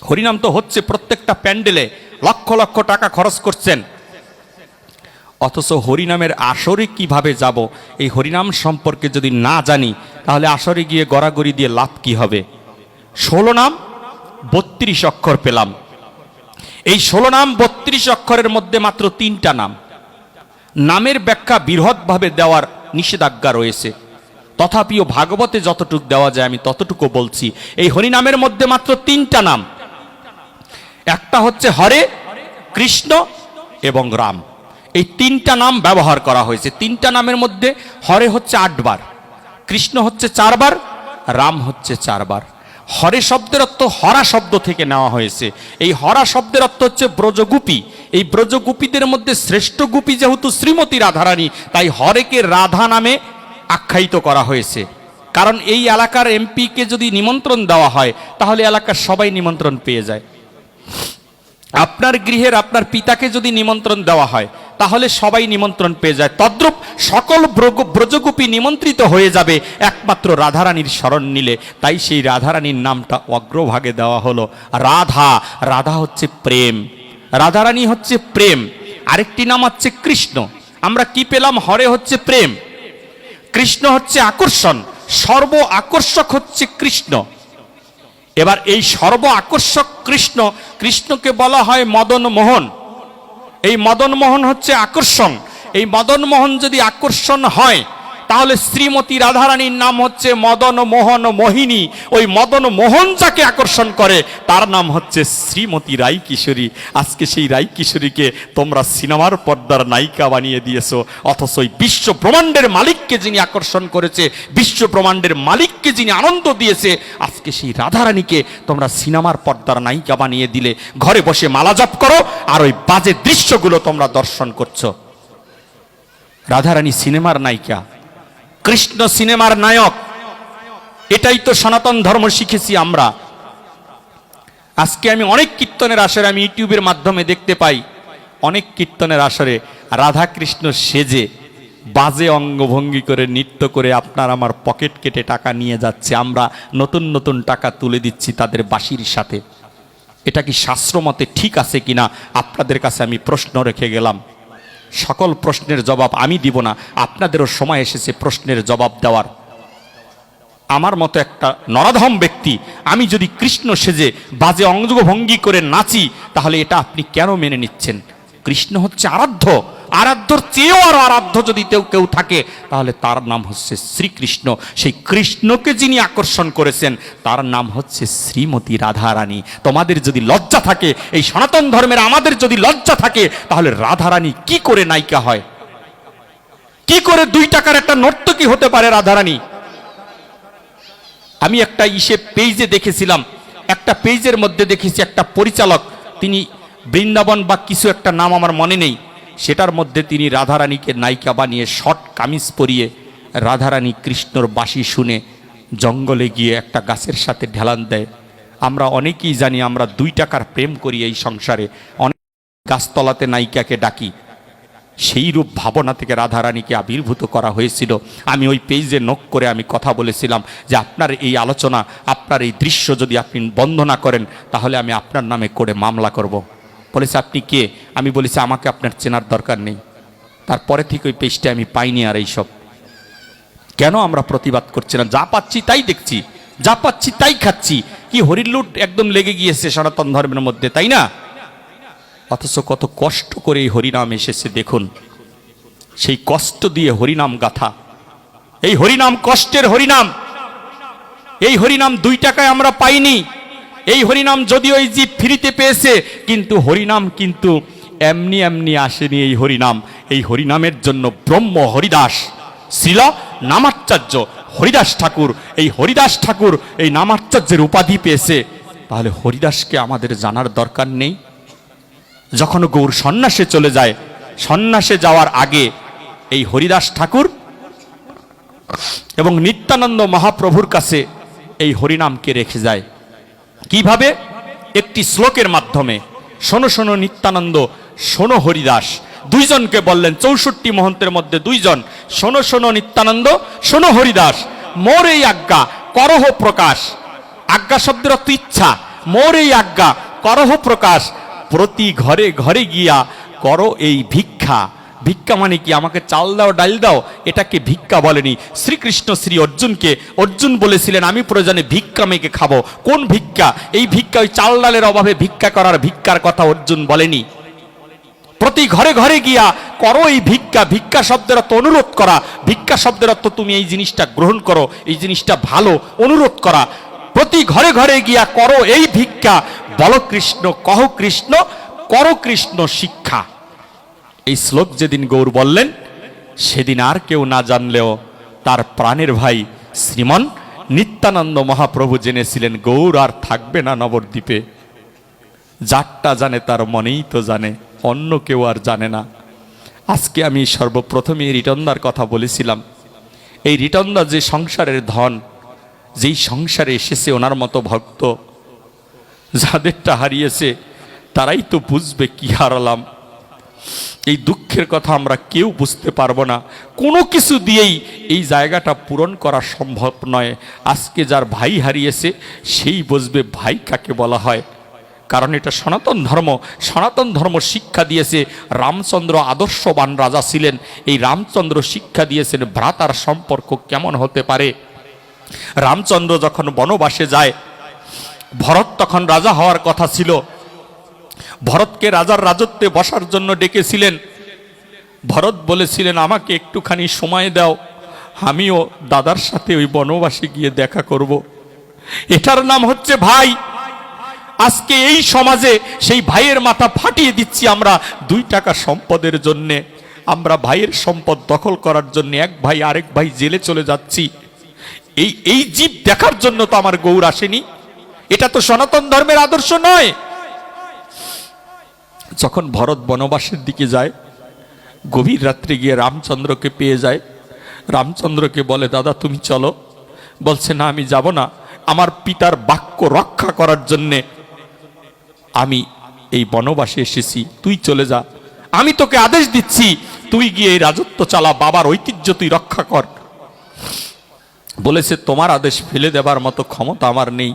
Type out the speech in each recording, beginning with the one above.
হরিনাম তো হচ্ছে প্রত্যেকটা প্যান্ডেলে, লক্ষ লক্ষ টাকা খরচ করছেন, অথচ হরিনামের আসরে কিভাবে যাব এই হরিনাম সম্পর্কে যদি না জানি তাহলে আসরে গিয়ে গড়াগড়ি দিয়ে লাভ কি হবে? 16 নাম 32 অক্ষর পেলাম। এই 16 নাম 32 অক্ষরের মধ্যে মাত্র 3টা নাম। নামের ব্যাখ্যা বৃহৎভাবে দেওয়ার নিষেধাজ্ঞা রয়েছে, তথাপিও ভাগবতে যতটুকু দেওয়া যায় আমি ততটুকু বলছি। এই হরিনামের মধ্যে মাত্র 3টা নাম, একটা হচ্ছে হরে, কৃষ্ণ এবং রাম। এই 3টা নাম ব্যবহার করা হয়েছে। 3টা নামের মধ্যে হরে হচ্ছে 8 বার, কৃষ্ণ হচ্ছে 4 বার, রাম হচ্ছে 4 বার। হরে শব্দের অর্থ হরা শব্দ থেকে নেওয়া হয়েছে। এই হরা শব্দের অর্থ হচ্ছে ব্রজগোপী। এই ব্রজগোপীদের মধ্যে শ্রেষ্ঠ গোপী যেহেতু শ্রীমতী রাধারানী, তাই হরেকে রাধা নামে আখ্যায়িত করা হয়েছে। কারণ এই এলাকার এমপিকে যদি নিমন্ত্রণ দেওয়া হয় তাহলে এলাকার সবাই নিমন্ত্রণ পেয়ে যায়। আপনার গৃহের আপনার পিতাকে যদি নিমন্ত্রণ দেওয়া হয় তাহলে সবাই নিমন্ত্রণ পেয়ে যায়। তদ্রূপ সকল ব্রজগোপী নিমন্ত্রিত হয়ে যাবে একমাত্র রাধারানীর শরণ নিলে। তাই সেই রাধারানীর নামটা অগ্রভাগে দেওয়া হলো রাধা। রাধা হচ্ছে প্রেম, রাধারানী হচ্ছে প্রেম। আরেকটি নাম হচ্ছে কৃষ্ণ। আমরা কি পেলাম? হরে হচ্ছে প্রেম, কৃষ্ণ হচ্ছে আকর্ষণ, সর্ব আকর্ষক হচ্ছে কৃষ্ণ। এবার এই সর্ব আকর্ষক কৃষ্ণ, কৃষ্ণকে বলা হয় মদন মোহন। এই মদন মোহন হচ্ছে আকর্ষণ। এই মদন মোহন যদি আকর্ষণ হয় তাহলে শ্রীমতী রাধারানীর নাম হচ্ছে মদন মোহন মোহিনী। ওই মদন মোহন যাকে আকর্ষণ করে তার নাম হচ্ছে শ্রীমতী রাই কিশোরী। আজকে সেই রাই কিশোরীকে তোমরা সিনেমার পর্দার নায়িকা বানিয়ে দিয়েছো, অথচ ওই বিশ্ব ব্রহ্মাণ্ডের মালিককে যিনি আকর্ষণ করেছে, বিশ্ব ব্রহ্মাণ্ডের মালিককে যিনি আনন্দ দিয়েছে, আজকে সেই রাধারানীকে তোমরা সিনেমার পর্দার নায়িকা বানিয়ে দিলে। ঘরে বসে মালা জপ করো আর ওই বাজে দৃশ্যগুলো তোমরা দর্শন করছো। রাধারানী সিনেমার নায়িকা, কৃষ্ণ সিনেমার নায়ক। এটাই তো সনাতন ধর্ম শিখেছি আমরা। আজকে আমি অনেক কীর্তনের আসরে আমি ইউটিউবের মাধ্যমে দেখতে পাই, অনেক কীর্তনের আসরে রাধা কৃষ্ণ সেজে বাজে অঙ্গভঙ্গি করে নৃত্য করে আপনার আমার পকেট কেটে টাকা নিয়ে যাচ্ছে। আমরা নতুন নতুন টাকা তুলে দিচ্ছি তাদের বাঁশির সাথে। এটা কি শাস্ত্রমতে ঠিক আছে কিনা আপনাদের কাছে আমি প্রশ্ন রেখে গেলাম। সকল প্রশ্নের জবাব আমি দিব না, আপনাদেরও সময় এসেছে প্রশ্নের জবাব দেওয়ার। আমার মতো একটা নরাধম ব্যক্তি আমি যদি কৃষ্ণ সেজে বাজে অঙ্গভঙ্গি করে নাচি তাহলে এটা আপনি কেন মেনে নিচ্ছেন? কৃষ্ণ হচ্ছে আরাধ্য, আরাধ্যর চেয়েও আরো আরাধ্য যদি কেউ থাকে তাহলে তার নাম হচ্ছে শ্রীকৃষ্ণ। সেই কৃষ্ণকে যিনি আকর্ষণ করেছেন তার নাম হচ্ছে শ্রীমতী রাধারানী। তোমাদের যদি লজ্জা থাকে, এই সনাতন ধর্মের আমাদের যদি লজ্জা থাকে, তাহলে রাধারানী কি করে নায়িকা হয়? কি করে 2 টাকার একটা নর্তকী হতে পারে রাধারানী? আমি একটা পেজে দেখেছিলাম, একটা পেজের মধ্যে দেখেছি একটা পরিচালক, তিনি বৃন্দাবন বা কিছু একটা নাম আমার মনে নেই, সেটার মধ্যে তিনি রাধারানীকে নায়িকা বানিয়ে শর্ট কামিজ পরিয়ে রাধারানী কৃষ্ণর বাঁশি শুনে জঙ্গলে গিয়ে একটা গাছের সাথে ঢেলান দেয়। আমরা অনেকেই জানি আমরা 2 টাকার প্রেম করি এই সংসারে, অনেক গাছতলাতে নায়িকাকে ডাকি। সেই রূপ ভাবনা থেকে রাধারানীকে আবির্ভূত করা হয়েছিল। আমি ওই পেজে নক করে আমি কথা বলেছিলাম যে আপনার এই আলোচনা, আপনার এই দৃশ্য যদি আপনি বন্ধ না করেন তাহলে আমি আপনার নামে করে মামলা করব। বলেছে আপনি কে? আমি বলেছি আমাকে আপনার চেনার দরকার নেই। তারপরে থেকে ওই পেজটা আমি পাইনি আর এইসব। কেন আমরা প্রতিবাদ করছি না? যা পাচ্ছি তাই দেখছি, যা পাচ্ছি তাই খাচ্ছি। কি হরিলুট একদম লেগে গিয়েছে সনাতন ধর্মের মধ্যে, তাই না? অথচ কত কষ্ট করে এই হরিনাম এসেছে দেখুন। সেই কষ্ট দিয়ে হরিনাম গাথা, এই হরিনাম কষ্টের হরিনাম। এই হরিনাম 2 টাকায় আমরা পাইনি। এই হরিনাম যদিও এই জীব ফ্রিতে পেয়েছে, কিন্তু হরিনাম কিন্তু এমনি এমনি আসেনি। এই হরিনামের জন্য ব্রহ্ম হরিদাস, শ্রীল নামাচার্য হরিদাস ঠাকুর, এই হরিদাস ঠাকুর এই নামাচার্যের উপাধি পেয়েছে। তাহলে হরিদাসকে আমাদের জানার দরকার নেই? যখন গৌর সন্ন্যাসে চলে যায়, সন্ন্যাসে যাওয়ার আগে এই হরিদাস ঠাকুর এবং নিত্যানন্দ মহাপ্রভুর কাছে এই হরিনামকে রেখে যায়। কিভাবে? একটি শ্লোকের মাধ্যমে। শোনো শোনো নিত্যানন্দ, শোনো হরিদাস, 2 জনকে বললেন, 64 মহন্তের মধ্যে 2 জন। শোনো শোনো নিত্যানন্দ, শোনো হরিদাস, মোর এই আজ্ঞা করহ প্রকাশ। আজ্ঞা শব্দের অর্থ ইচ্ছা। মোর এই আজ্ঞা করহ প্রকাশ, প্রতি ঘরে ঘরে গিয়া করো এই ভিক্ষা। ভিক্ষা মানে কি? আমাকে চাল দাও, ডাল দাও, এটাকে ভিক্ষা বলেনি। শ্রীকৃষ্ণ শ্রী অর্জুনকে, অর্জুন বলেছিলেন আমি প্রয়োজনে ভিক্ষা মেখে খাবো। কোন ভিক্ষা? এই ভিক্ষা ওই চাল ডালের অভাবে ভিক্ষা করার ভিক্ষার কথা অর্জুন বলেনি। প্রতি ঘরে ঘরে গিয়া করো এই ভিক্ষা। ভিক্ষা শব্দের অর্থ অনুরোধ করা। ভিক্ষা শব্দের অর্থ তুমি এই জিনিসটা গ্রহণ করো, এই জিনিসটা ভালো, অনুরোধ করা। প্রতি ঘরে ঘরে গিয়া করো এই ভিক্ষা, বল কৃষ্ণ কহ কৃষ্ণ, করো কৃষ্ণ শিক্ষা। এই শ্লোক যেদিন গৌর বললেন, সেদিন আর কেউ না জানলেও তার প্রাণের ভাই শ্রীমন নিত্যানন্দ মহাপ্রভু জেনেছিলেন গৌর আর থাকবে না নবদ্বীপে। যারটা জানে তার মনেই তো জানে, অন্য কেউ আর জানে না। আজকে আমি সর্বপ্রথমে রিটনদার কথা বলেছিলাম। এই রিটনদা যে সংসারের ধন, যেই সংসারে এসেছে ওনার মতো ভক্ত, যাদেরটা হারিয়েছে তারাই তো বুঝবে কি হারালাম। এই দুঃখের কথা আমরা কেউ বুঝতে পারবো না। কোনো কিছু দিয়েই এই জায়গাটা পূরণ করা সম্ভব নয়। আজকে যার ভাই হারিয়েছে সেই বুঝবে ভাই কাকে বলা হয়। কারণ এটা সনাতন ধর্ম। সনাতন ধর্ম শিক্ষা দিয়েছে, রামচন্দ্র আদর্শবান রাজা ছিলেন। এই রামচন্দ্র শিক্ষা দিয়েছেন ভ্রাতার সম্পর্ক কেমন হতে পারে। রামচন্দ্র যখন বনবাসে যায়, ভরত তখন রাজা হওয়ার কথা ছিল। ভরতকে রাজার রাজত্বে বসার জন্য ডেকেছিলেন। ভরত বলেছিলেন আমাকে একটুখানি সময় দাও, আমিও দাদার সাথে ওই বনবাসে গিয়ে দেখা করব। এটার নাম হচ্ছে ভাই। আজকে এই সমাজে সেই ভাইয়ের মাথা ফাটিয়ে দিচ্ছি আমরা 2 টাকা সম্পদের জন্যে। আমরা ভাইয়ের সম্পদ দখল করার জন্য এক ভাই আরেক ভাই জেলে চলে যাচ্ছি। এই জীব দেখার জন্য তো আমার গৌর আসেনি। এটা তো সনাতন ধর্মের আদর্শ নয়। যখন ভরত বনবাসের দিকে যায়, গভীর রাত্রে গিয়ে রামচন্দ্রকে পেয়ে যায়। রামচন্দ্রকে বলে দাদা তুমি চলো। বলছে না আমি যাব না, আমার পিতার বাক্য রক্ষা করার জন্যে আমি এই বনবাসে এসেছি, তুই চলে যা। আমি তোকে আদেশ দিচ্ছি, তুই গিয়ে এই রাজত্ব চালা, বাবার ঐতিহ্য তুই রক্ষা কর। বলেছে তোমার আদেশ ফেলে দেবার মতো ক্ষমতা আমার নেই,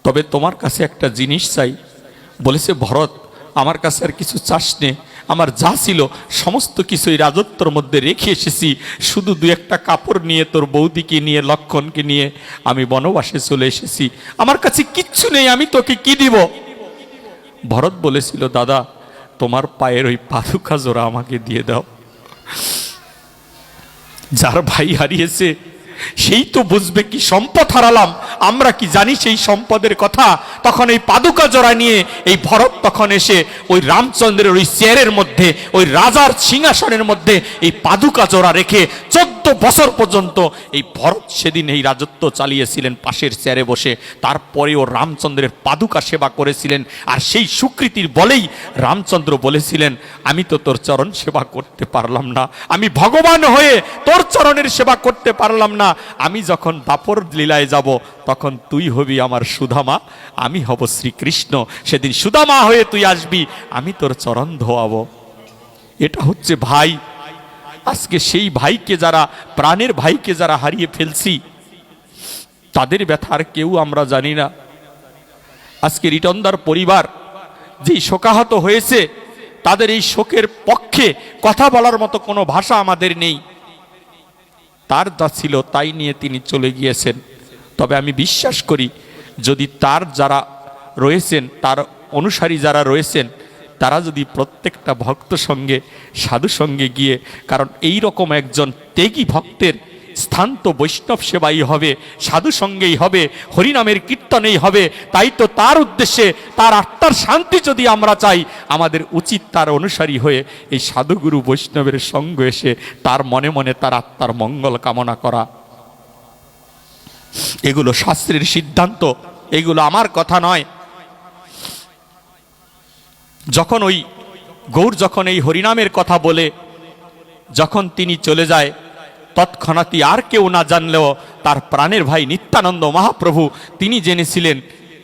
তবে তোমার কাছে একটা জিনিস চাই। বলেছে ভরত আমার কাছে আর কিছু চাস নে, আমার যা ছিল সমস্ত কিছু এই রাজত্বর মধ্যে রেখে এসেছি, শুধু 2-1টা কাপড় নিয়ে তোর বৌদিকে নিয়ে লক্ষণকে নিয়ে আমি বনবাসে চলে এসেছি, আমার কাছে কিচ্ছু নেই, আমি তোকে কি দিব। ভরত বলেছিল দাদা তোমার পায়ের ওই পাদুকা জোড়া আমাকে দিয়ে দাও। যার ভাই হারিয়েছে সেই তো বুঝবে কি সম্পদ হারালাম। আমরা কি জানি সেই সম্পদের কথা? তখন এই পাদুকা জোড়া নিয়ে এই ভরত তখন এসে ওই রামচন্দ্রের ওই চেয়ারের মধ্যে, ওই রাজার সিংহাসনের মধ্যে এই পাদুকা জোড়া রেখে 14 বছর পর্যন্ত এই ভরত সেদিন এই রাজত্ব চালিয়েছিলেন পাশের চেয়ারে বসে। তারপরেও রামচন্দ্রের পাদুকা সেবা করেছিলেন। আর সেই স্বীকৃতির বলেই রামচন্দ্র বলেছিলেন আমি তো তোর চরণ সেবা করতে পারলাম না, আমি ভগবান হয়ে তোর চরণের সেবা করতে পারলাম না। আমি যখন দাপর লীলায় যাব তখন তুই হবি আমার সুদামা, আমি হব শ্রীকৃষ্ণ। সেদিন সুদামা হয়ে তুই আসবি, আমি তোর চরণ ধোয়াবো। এটা হচ্ছে ভাই। আজকে সেই ভাইকে যারা, প্রাণের ভাইকে যারা হারিয়ে ফেলছি, তাদের ব্যথা আর কেউ আমরা জানি না। আজকে রিটনদার পরিবার যেই শোকাহত হয়েছে, তাদের এই শোকের পক্ষে কথা বলার মতো কোনো ভাষা আমাদের নেই। তার যা ছিল তাই নিয়ে তিনি চলে গিয়েছেন। তবে আমি বিশ্বাস করি যদি তার যারা রয়েছেন, তার অনুসারী যারা রয়েছেন, তারা যদি প্রত্যেকটা ভক্ত সঙ্গে, সাধু সঙ্গে গিয়ে, কারণ এই রকম একজন ত্যাগী ভক্তের স্থান তো বৈষ্ণব সেবাই হবে, সাধু সঙ্গেই হবে, হরিনামের কীর্তনেই হবে। তাই তো তার উদ্দেশ্যে, তার আত্মার শান্তি যদি আমরা চাই, আমাদের উচিত তার অনুসারী হয়ে এই সাধুগুরু বৈষ্ণবের সঙ্গ এসে তার মনে মনে তার আত্মার মঙ্গল কামনা করা। এগুলো শাস্ত্রের সিদ্ধান্ত, এগুলো আমার কথা নয়। যখন ওই গৌর যখন এই হরিনামের কথা বলে যখন তিনি চলে যায়, তৎক্ষণাৎই আর কেউ না জানলেও তার প্রাণের ভাই নিত্যানন্দ মহাপ্রভু তিনি জেনেছিলেন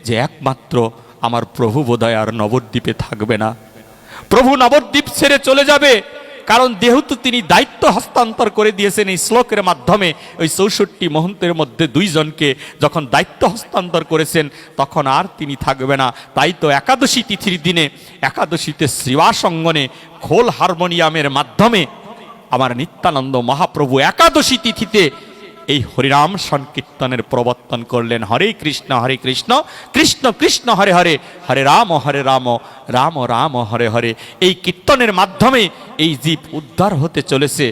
যে একমাত্র আমার প্রভু বোধহয় আর নবদ্বীপে থাকবে না। প্রভু নবদ্বীপ ছেড়ে চলে যাবে, কারণ যেহেতু তিনি দায়িত্ব হস্তান্তর করে দিয়েছেন এই শ্লোকের মাধ্যমে, ওই 64 মহন্তের মধ্যে 2 জনকে যখন দায়িত্ব হস্তান্তর করেছেন, তখন আর তিনি থাকবে না। তাই তো একাদশী তিথির দিনে, একাদশীতে শ্রীবাসঙ্গনে খোল হারমোনিয়ামের মাধ্যমে আমার নিত্যানন্দ মহাপ্রভু একাদশী তিথিতে এই হরিনাম সংকীর্তনের প্রবর্তন করলেন। হরে কৃষ্ণ কৃষ্ণ কৃষ্ণ হরে হরে, হরে রাম রাম রাম হরে হরে। এই কীর্তনের মাধ্যমে এই জীব উদ্ধার হতে চলেছে।